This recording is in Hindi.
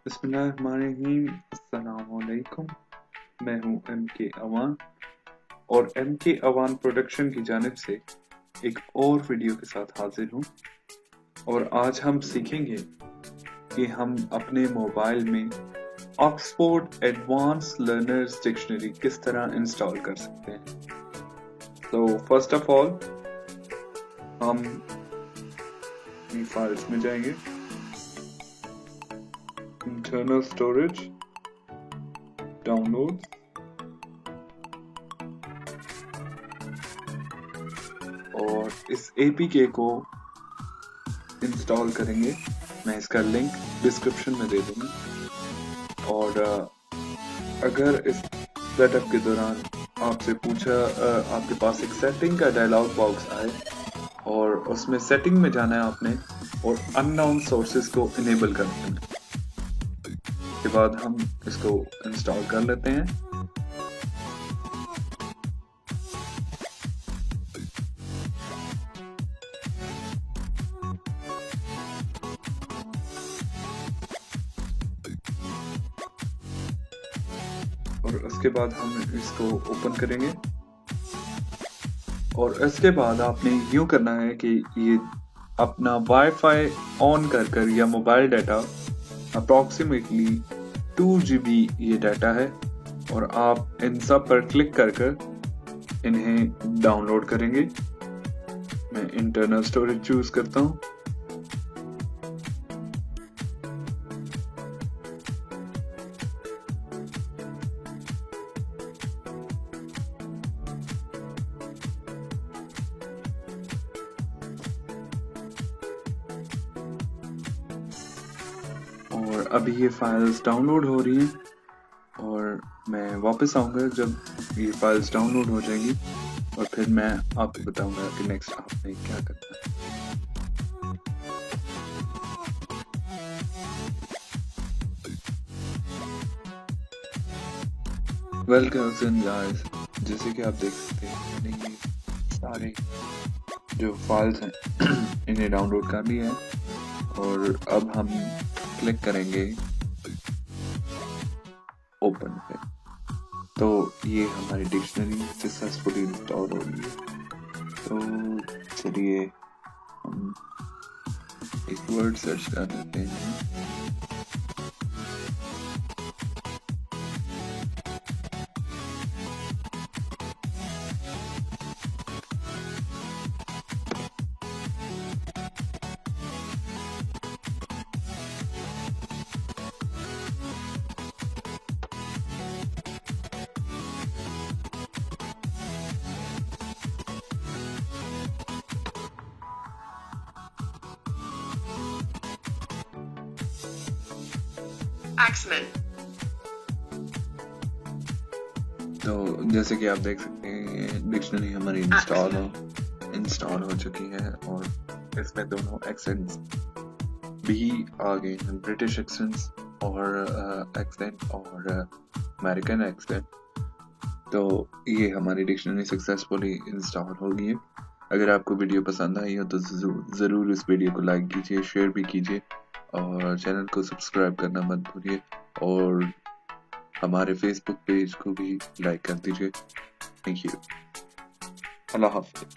बिस्मिल्लाहिर्रहमानिर्रहीम। अस्सलामुअलैकुम। मैं हूं MK अवान और MK अवान प्रोडक्शन की जानिब से एक और वीडियो के साथ हाजिर हूं। और आज हम सीखेंगे कि हम अपने मोबाइल में ऑक्सफोर्ड एडवांस लर्नर्स डिक्शनरी किस तरह इंस्टॉल कर सकते हैं। तो फर्स्ट ऑफ ऑल हम फाइल्स में जाएंगे, इंटरनल स्टोरेज, डाउनलोड, और इस APK को इंस्टॉल करेंगे। मैं इसका लिंक डिस्क्रिप्शन में दे दूंगा। और अगर इस सेटअप के दौरान आपसे पूछा, आपके पास एक सेटिंग का डायलॉग बॉक्स आए और उसमें सेटिंग में जाना है आपने और अननोन सोर्सेज को इनेबल कर देना। उसके बाद हम इसको इंस्टॉल कर लेते हैं। और उसके बाद हम इसको ओपन करेंगे और इसके बाद आपने यूं करना है कि ये अपना वाईफाई ऑन कर या मोबाइल डाटा अप्रॉक्सीमेटली 2 GB ये डाटा है और आप इन सब पर क्लिक कर इन्हें डाउनलोड करेंगे। मैं इंटरनल स्टोरेज चूज करता हूं। और अभी ये फाइल्स डाउनलोड हो रही हैं और मैं वापस आऊंगा जब ये फाइल्स डाउनलोड हो जाएंगी और फिर मैं आपको बताऊंगा कि नेक्स्ट आपने क्या करना है। वेलकम गाइस, जैसे कि आप देख सकते हैं मैंने ये सारे जो फाइल्स हैं इन्हें डाउनलोड कर लिया है और अब हम क्लिक करेंगे ओपन पे। तो ये हमारी डिक्शनरी सक्सेसफुली इंस्टॉल हो गई है। तो चलिए हम एक वर्ड सर्च कर लेते हैं। Axeman. तो जैसे कि आप देख सकते हैं डिक्शनरी हमारी इंस्टॉल हो चुकी है और इसमें दोनों एक्सेंट्स भी आ गए हैं, ब्रिटिश एक्सेंट्स और एक्सेंट और अमेरिकन एक्सेंट। तो ये हमारी डिक्शनरी सक्सेसफुली इंस्टॉल हो गई है। अगर आपको वीडियो पसंद आई हो तो ज़रूर इस वीडियो को लाइक कीजिए, शेयर भी कीजिए और चैनल को सब्सक्राइब करना मत भूलिए और हमारे फेसबुक पेज को भी लाइक कर दीजिए। Thank you. अल्लाह हाफ़िज़।